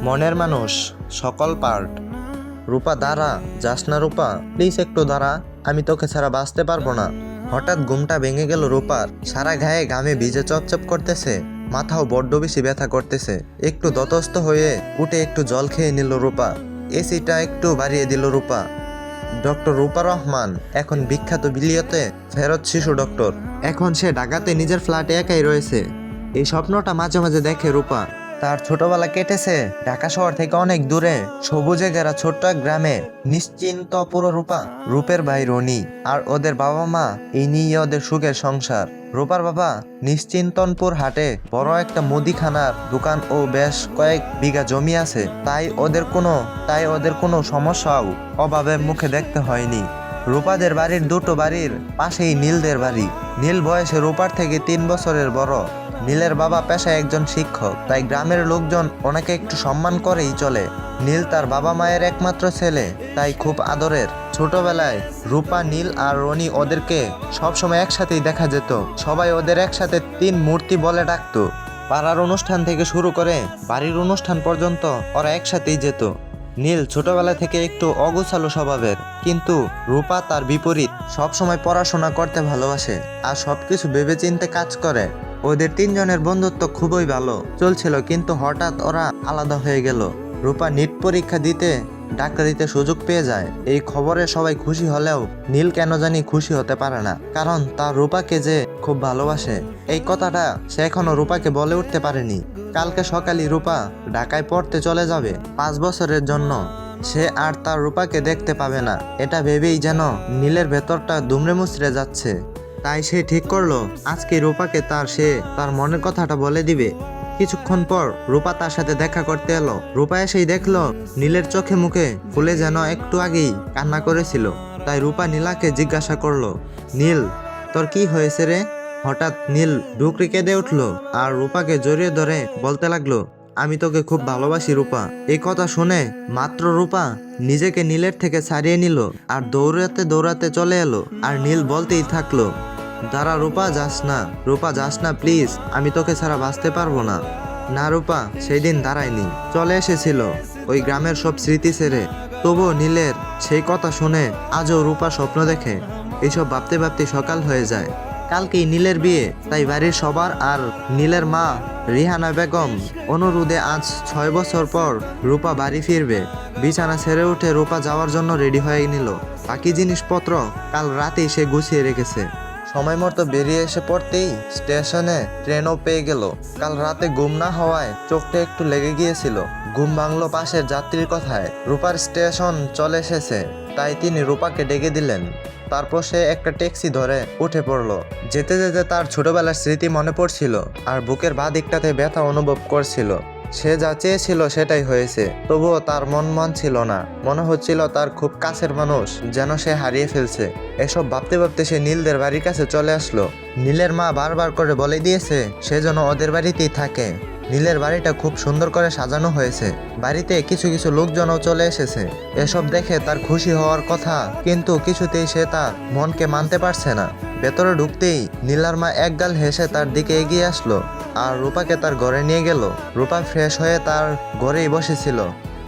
মনের মানুষ, সকল পার্ট। রূপা দাঁড়া, যাস না রূপা, প্লিজ একটু দাঁড়া, আমি তোকে ছাড়া বাঁচতে পারবো না। হঠাৎ ঘুমটা ভেঙে গেল রূপার। সারা গায়ে ঘামে ভিজে চপচপ করতেছে, মাথাও বড্ড বেশি ব্যথা করতেছে। একটু দতস্থ হয়ে উঠে একটু জল খেয়ে নিল রূপা। এসিটা একটু বাড়িয়ে দিল রূপা। ডক্টর রূপা রহমান এখন বিখ্যাত বিলিয়তে ফেরত শিশু ডক্টর। এখন সে ঢাকাতে নিজের ফ্ল্যাটে একাই রয়েছে। এই স্বপ্নটা মাঝে মাঝে দেখে রূপা। তার ছোটবেলা কেটেছে ঢাকা শহর থেকে অনেক দূরে, সবুজে ঘেরা ছোট্ট এক গ্রামে। নিশ্চিন্ত পুরো রূপা, রূপের ভাই রনি আর ওদের বাবা মা, এই নিয়ে ওদের সুখের সংসার। রূপার বাবা নিশ্চিন্তনপুর হাটে বড় একটা মুদিখানার দোকান ও বেশ কয়েক বিঘা জমি আছে, তাই ওদের কোনো সমস্যাও অভাবের মুখে দেখতে হয়নি। রূপাদের বাড়ির দুটো বাড়ির পাশেই নীলদের বাড়ি। নীল বয়সে রূপার থেকে 3 বছরের বড়। নীলের বাবা পেশায় একজন শিক্ষক, তাই গ্রামের লোকজন ওনাকে একটু সম্মান করেই চলে। নীল তার বাবা মায়ের একমাত্র ছেলে, তাই খুব আদরের। ছোটবেলায় রূপা, নীল আর রনি ওদেরকে সবসময় একসাথেই দেখা যেত। সবাই ওদের একসাথে 3 মূর্তি বলে ডাকতো। পাড়ার অনুষ্ঠান থেকে শুরু করে বাড়ির অনুষ্ঠান পর্যন্ত ওরা একসাথেই যেত। নীল ছোটবেলা থেকে একটু অগোছালো স্বভাবের, কিন্তু রূপা তার বিপরীত। সবসময় পড়াশোনা করতে ভালোবাসে আর সবকিছু ভেবেচিন্তে কাজ করে। ওদের 3 জনের বন্ধুত্ব খুবই ভালো চলছিল, কিন্তু হঠাৎ ওরা আলাদা হয়ে গেল। রূপা নিট পরীক্ষা দিতে ডাক্তারিতে সুযোগ পেয়ে যায়। এই খবরে সবাই খুশি হলেও নীল কেন জানি খুশি হতে পারে না, কারণ তার রূপাকে যে খুব ভালোবাসে। এই কথাটা সে এখনো রূপাকে বলে উঠতে পারেনি। কালকে সকালে রূপা ঢাকায় পড়তে চলে যাবে 5 বছরের জন্য। সে আর তার রূপাকে দেখতে পাবে না, এটা ভেবেই যেন নীলের ভেতরটা দুমড়ে মুচড়ে যাচ্ছে। তাই সে ঠিক করলো আজকে রূপাকে তার মনের কথাটা বলে দিবে। কিছুক্ষণ পর রূপা তার সাথে দেখা করতে এলো। রূপা এসেই দেখলো নীলের চোখে মুখে ফুলে যেন একটু আগেই কান্না করেছিল। তাই রূপা নীলাকে জিজ্ঞাসা করলো, নীল, তোর কি হয়েছে রে? হঠাৎ নীল ডুকরে কেঁদে উঠলো আর রূপাকে জড়িয়ে ধরে বলতে লাগলো, আমি তোকে খুব ভালোবাসি রূপা। এই কথা শুনে মাত্র রূপা নিজেকে নীলের থেকে ছাড়িয়ে নিল আর দৌড়াতে দৌড়াতে চলে এলো। আর নীল বলতেই থাকলো, দাঁড়া রূপা, যাস না প্লিজ, আমি তোকে ছাড়া বাঁচতে পারবো না। না রূপা সেই দিন দাঁড়ায়নি, চলে এসেছিল ওই গ্রামের সব স্মৃতি ছেড়ে। তবুও নীলের সেই কথা শুনে আজও রূপা স্বপ্ন দেখে। এইসব ভাবতে ভাবতে সকাল হয়ে যায়। কালকেই নীলের বিয়ে, তাই বাড়ির সবার আর নীলের মা রিহানা বেগম অনুরোধে আজ 6 বছর পর রূপা বাড়ি ফিরবে। বিছানা ছেড়ে উঠে রূপা যাওয়ার জন্য রেডি হয়ে নিল। বাকি জিনিসপত্র কাল রাতেই সে গুছিয়ে রেখেছে। সময় মতো বেরিয়ে এসে পড়তেই স্টেশনে ট্রেনও পেয়ে গেল। কাল রাতে ঘুম না হওয়ায় চোখটা একটু লেগে গিয়েছিল। ঘুম ভাঙলো পাশের যাত্রীর কথায়। রূপার স্টেশন চলে এসেছে, তাই তিনি রূপাকে ডেকে দিলেন। তারপর সে একটা ট্যাক্সি ধরে উঠে পড়লো। যেতে যেতে তার ছোটবেলার স্মৃতি মনে পড়ছিল আর বুকের বাঁ দিকটাতে ব্যথা অনুভব করছিল। সে যা চেয়েছিল সেটাই হয়েছে, তবুও তার মন মানছিল না। মনে হচ্ছিল তার খুব কাছের মানুষ যেন সে হারিয়ে ফেলছে। এসব ভাবতে ভাবতে সে নীলদের বাড়ির কাছে চলে আসলো। নীলের মা বারবার করে বলে দিয়েছে সে যেন ওদের বাড়িতেই থাকে। নীলের বাড়িটা খুব সুন্দর করে সাজানো হয়েছে। বাড়িতে কিছু কিছু লোকজনও চলে এসেছে। এসব দেখে তার খুশি হওয়ার কথা, কিন্তু কিছুতেই সে তার মনকে মানতে পারছে না। ভেতরে ঢুকতেই নীলার মা একগাল হেসে তার দিকে এগিয়ে আসলো আর রূপাকে তার ঘরে নিয়ে গেল। রূপা ফ্রেশ হয়ে তার ঘরেই বসেছিল।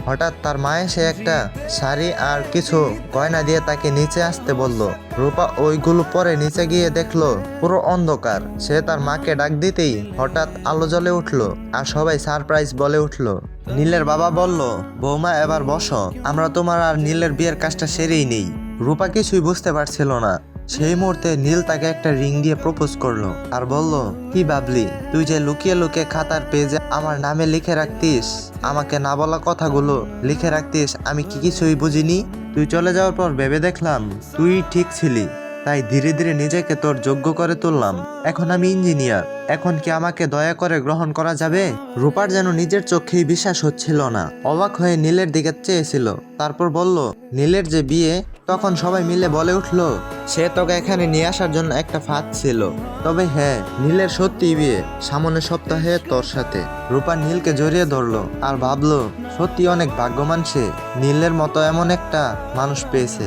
হঠাৎ তার মা এসে একটা শাড়ি আর কিছু গয়না দিয়ে তাকে নিচে আসতে বলল। রূপা ওইগুলো পরে নিচে গিয়ে দেখলো পুরো অন্ধকার। সে তার মাকে ডাক দিতেই হঠাৎ আলো জ্বলে উঠলো আর সবাই সারপ্রাইজ বলে উঠলো। নীলের বাবা বলল, বৌমা এবার বসো, আমরা তোমার আর নীলের বিয়ের কাজটা সেরেই নেই। রূপা কিছুই বুঝতে পারছিল না। সেই মুহূর্তে নীল তাকে একটা রিং দিয়ে প্রপোজ করলো আর বলল, কি ভাবলি তুই যে লুকিয়ে লুকিয়ে খাতার পেজে আমার নামে লিখে রাখতিস, আমাকে না বলা কথাগুলো লিখে রাখতিস, আমি কি কিছুই বুঝিনি? তুই চলে যাওয়ার পর ভেবে দেখলাম তুই ঠিক ছিলি, তাই ধীরে ধীরে নিজেকে তোর যোগ্য করে তুললাম। এখন আমি ইঞ্জিনিয়ার, এখন কি আমাকে দয়া করে গ্রহণ করা যাবে? রূপার যেন নিজের চোখেই বিশ্বাস হচ্ছিল না। অবাক হয়ে নীলের দিকে চেয়েছিল। তারপর বলল, নীলের যে বিয়ে, তখন সবাই মিলে বলে উঠল, সে তোকে এখানে নিয়ে আসার জন্য একটা ফাঁদ ছিল। তবে হ্যাঁ, নীলের সত্যি বিয়ে সামনের সপ্তাহে তোর সাথে। রূপা নীলকে জড়িয়ে ধরলো আর ভাবলো সত্যি অনেক ভাগ্যবান সে, নীলের মতো এমন একটা মানুষ পেয়েছে।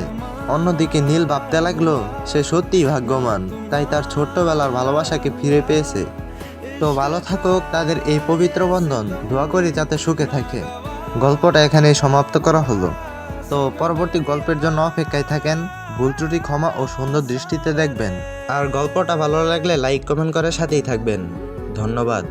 অন্যদিকে নীল ভাবতে লাগলো সে সত্যিই ভাগ্যবান, তাই তার ছোট্টবেলার ভালোবাসাকে ফিরে পেয়েছে। তো ভালো থাকুক তাদের এই পবিত্র বন্ধন, দোয়া করি যাতে সুখে থাকে। গল্পটা এখানেই সমাপ্ত করা হলো। তো পরবর্তী গল্পের জন্য অপেক্ষায় থাকেন। ভুল ত্রুটি ক্ষমা ও সুন্দর দৃষ্টিতে দেখবেন। আর গল্পটা ভালো লাগলে লাইক কমেন্ট করে সাথেই থাকবেন। ধন্যবাদ।